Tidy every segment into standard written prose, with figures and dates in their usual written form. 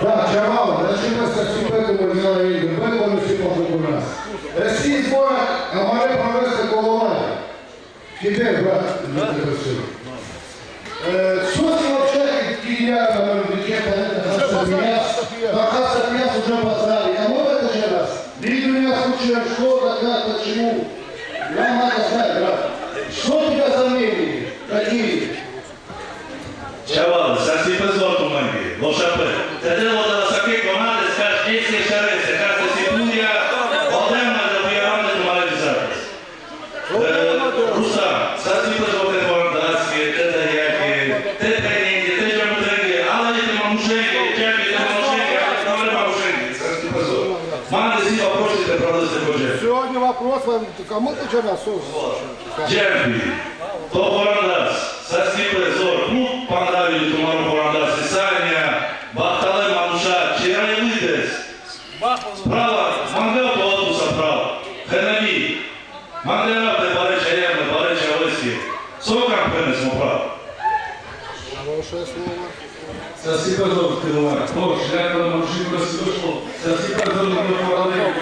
Так, Чавал, начинається супетому ділові, виконуючи покупу нас. Російський збор, а має провести коловання. Тебе, брат, не просив. Що це вообще кия на бюджета, Хаса Мияс уже поздравили. А мы в этот же раз видели меня случаем, что, когда, почему. Нам надо знать, брат, что у тебя за мнения, какие? Чавал, саси позор манги, лошапе. Те вода саке команди, скаж дійсно шариси, каже сіпуя, одемна до пірамди до малевізатись. Руса, саси позор те командаски, те даяки, те пенінги, те жамутенги, але не те мамушенги, чепі те мамушенги, а не добре мамушенги, саси позор. Манди си вопросите, правда се боже. Сегодня вопрос вам, кому ты вчера Чепі, то командас, саси позор, ну, понравили тумару командас, Исания, Бахтале Мануша, Чераевидес, справа, Мангел Плотуса прав, Хенами, Мангела Препареча Емна, Пареча Олеськи, Сокам принесмо прав. Хорошее слово. Спасибо за внимание. Бог, я когда мужик расслышал, спасибо за внимание.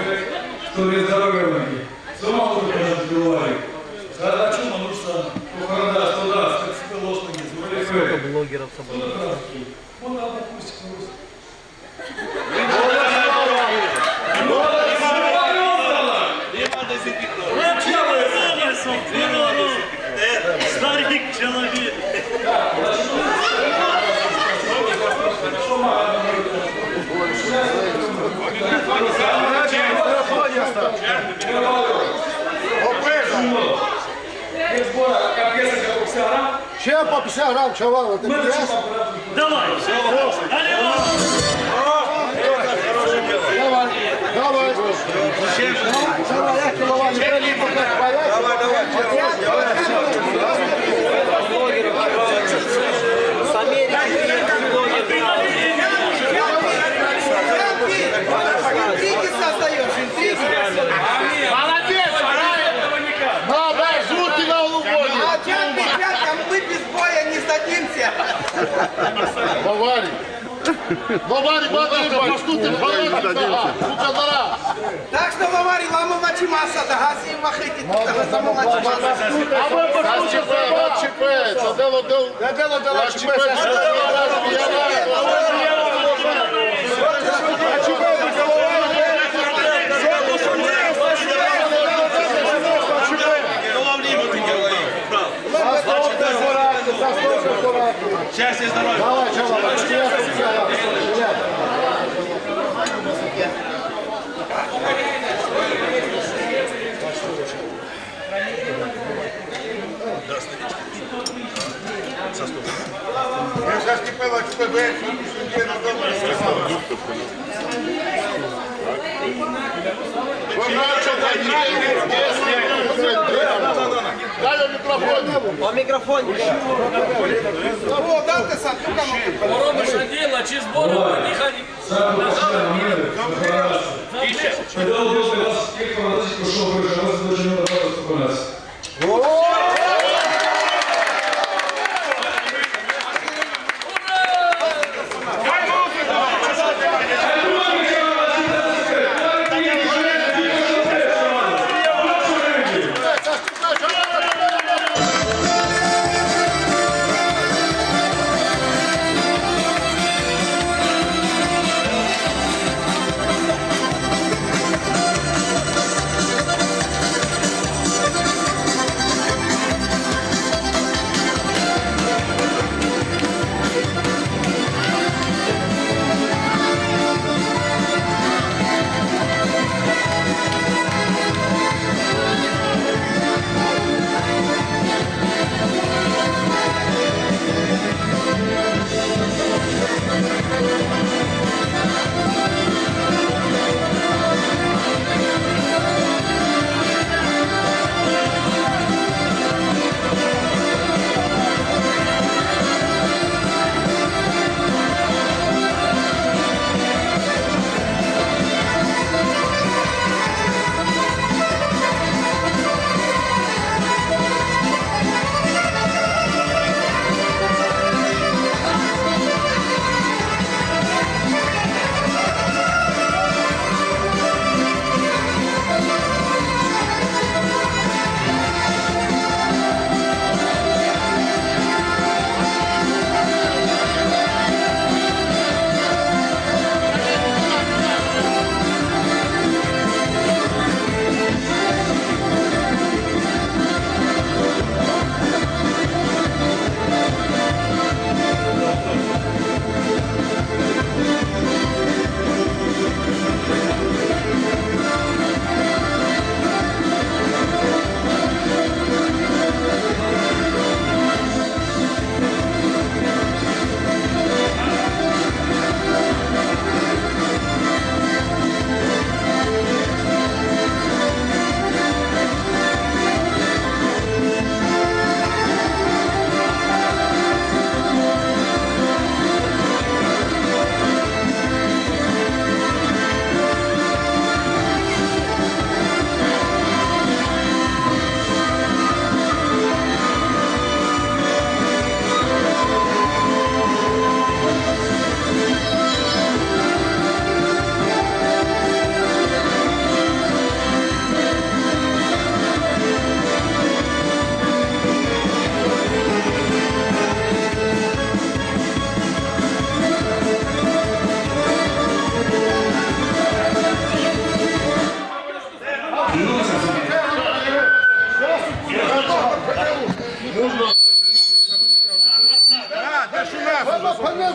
Кто здоровья мои. Сама уже разговаривает. Когда чума нужно, похорода, что да, как себе лошади, звали блогеров собрали. Вот надо пусть Старик человек. Чем по 50 грамм, Чавал, это пьяс? Давай. Давай. Молодец! Надо, жути на улубоне! Мы без боя не сдадимся. Баварий! Баварий, батюшка, что ты в Так что Баварий, ламу мачимаса, да гаси им махайте, да саму мачимаса. А ви послухайте, от ЧП, це дело дела ЧП. Счастья и здоровья. Давай, Чавал, Я сейчас кипела ЧПБ, судье на дом Дай микрофон. О, дайте сам, ну кому. Ворону шадила, чи збору, не ходи. Pedal Deus negócio que falando de puxou o jogo, mas hoje não dá para começar.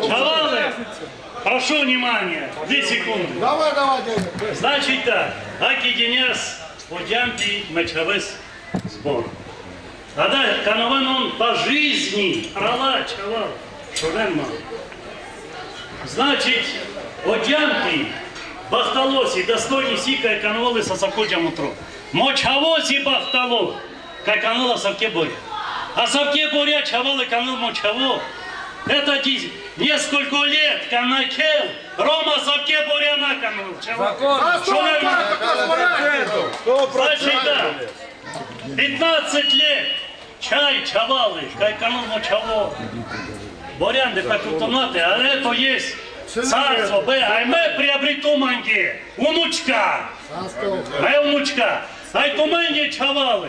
Чавалы, прошу внимания, 2 секунды. Давай, дядя. Значить так, Аки Денис Одямпі мечовий збор. А далі Кановен он по жизни, прала, чавал, шуренма. Значить, Одямпі бахталосі, достойні сіка Кановали сосокодям утро. Мочавосі бахтало, Кановала Савке Боря. А Савке Боря чавалы Канал Мочаво. Это несколько лет Канакел, Рома Савке Боря на Канал. Значит, да, 15 лет чай чавалы, Канал Мочаво. Борян, де пекутонати, а это есть царство, а мы приобрету манги, внучка. Моя внучка. Ай тумені чавали,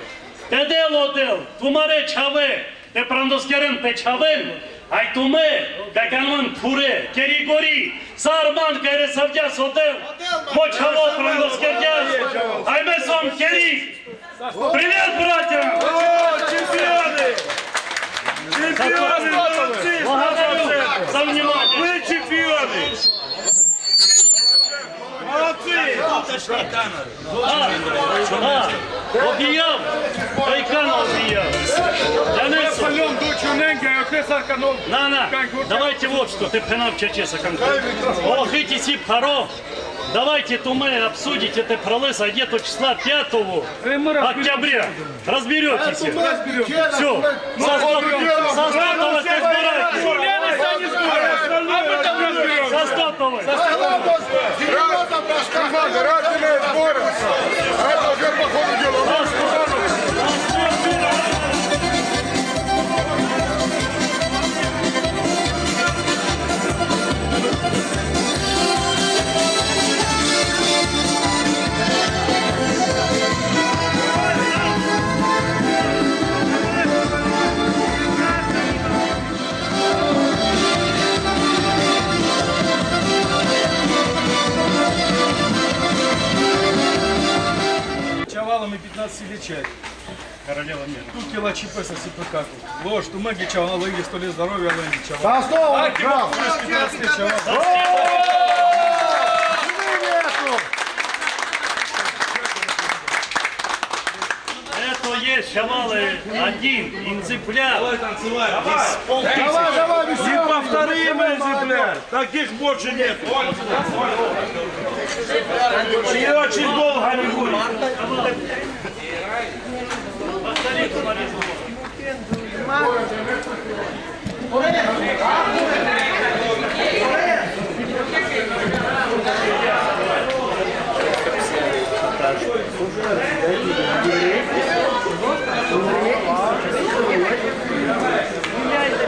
те дело дел, тумаре чаве, те прандоскерен печавен, ай туме, те канон пуре, керігорі, сарман кайре савдя содел, мочаво прандоскердя, ай ми сам керіг. Привет, братья! Чемпіони! Чемпіони! Молодці! Благодарю за внимание. Ви чемпіони! Молодці! Обіяв, Кайкана обіяв. Денису, Пальом дочу ненька, а ти сарканов. на, давайте вот что, ты пенав чечеса конкретно. Охите си паро, давайте тумы обсудите это пролыса где-то числа 5 октября. Разберетесь. Все, со Статовой ты сборайте. Со Статовой. Ребята, команда, разные сборы. Это уже по ходу дела. Чавалами 15-летия. Королева мира. Тут кила чипеса сипекаку. Ложь, тумаги чавала, и 100 лет здоровья, але не чавала. Основа, Аки брат! плюс 15 лет чавала. Это есть шавалы один, инцепляр. Давай, Неповторимый экземпляр. Таких больше нет. И очень долго не будет. Thank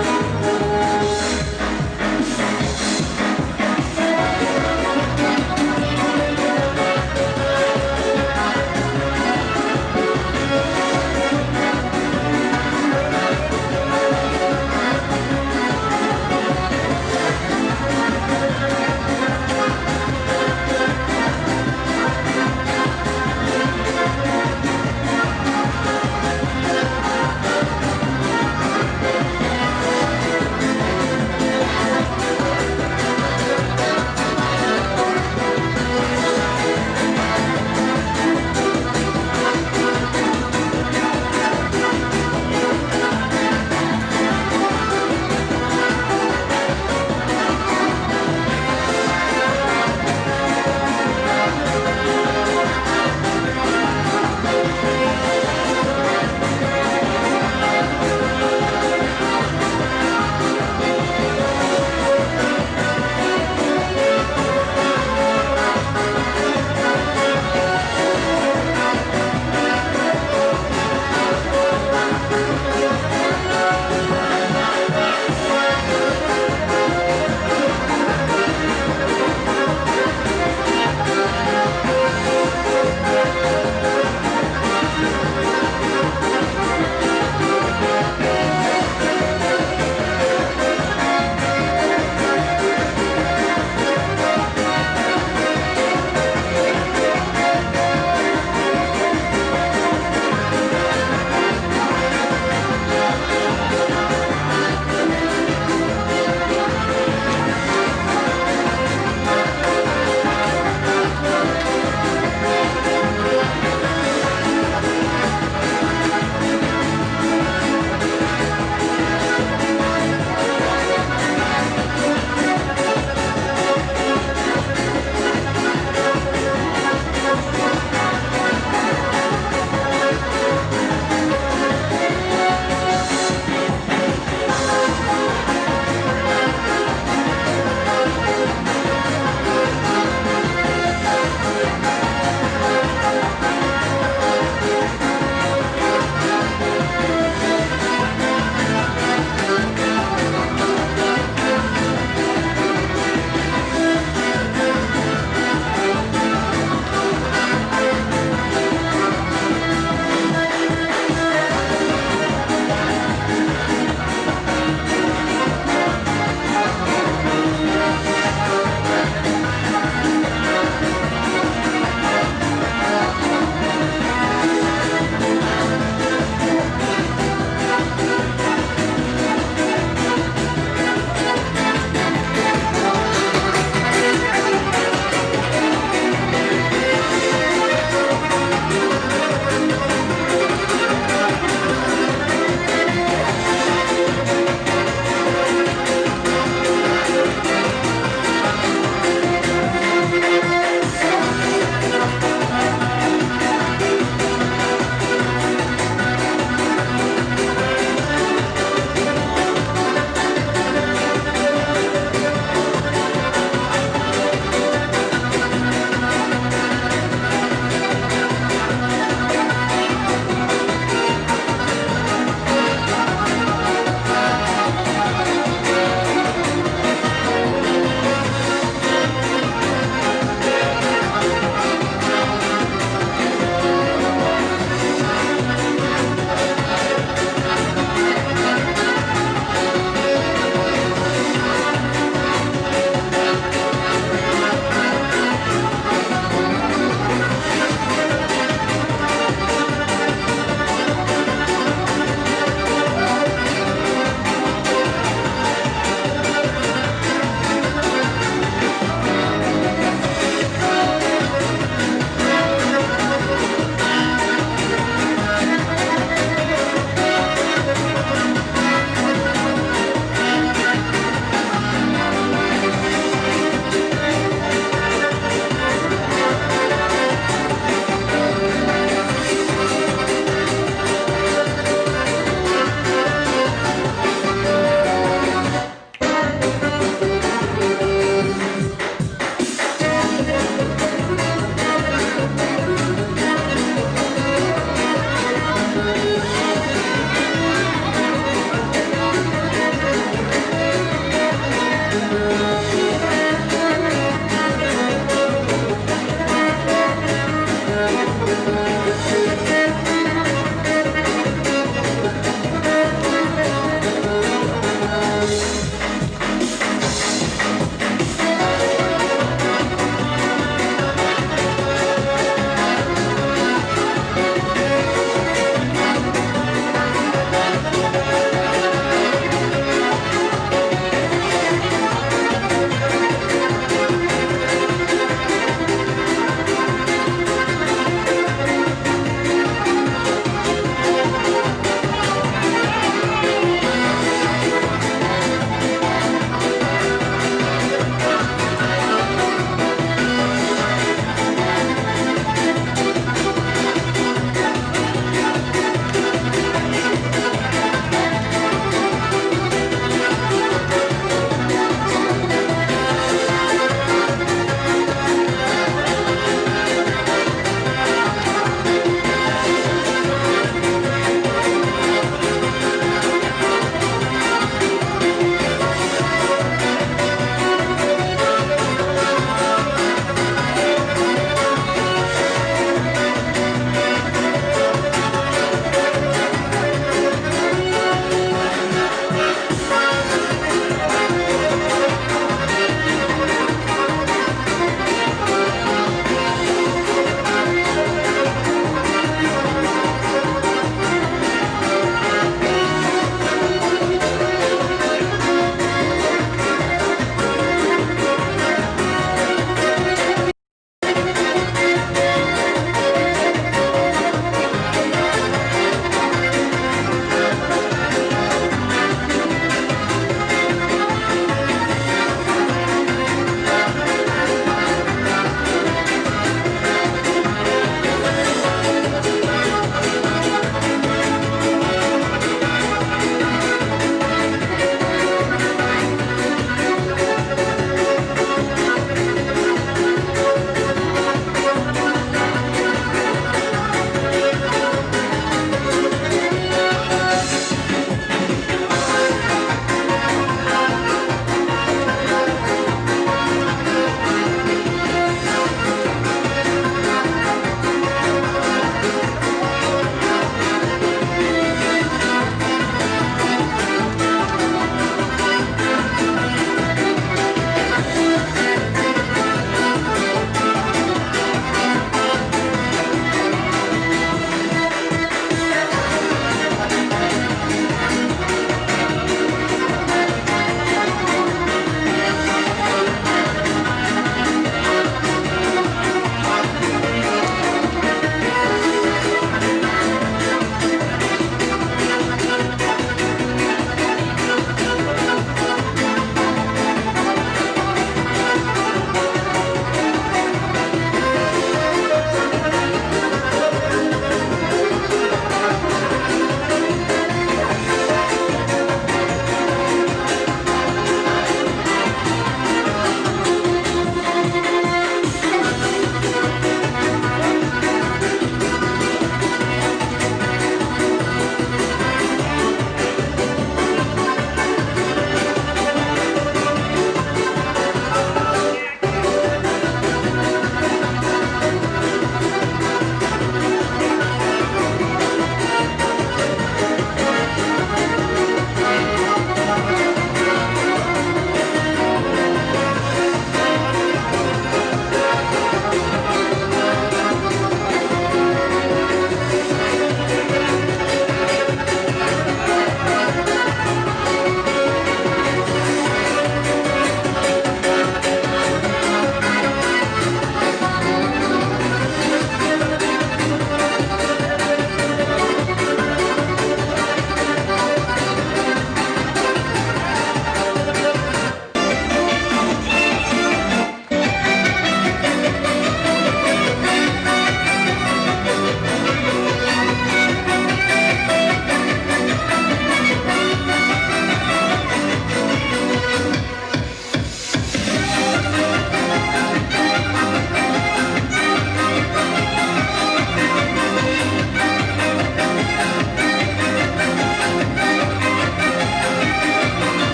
you.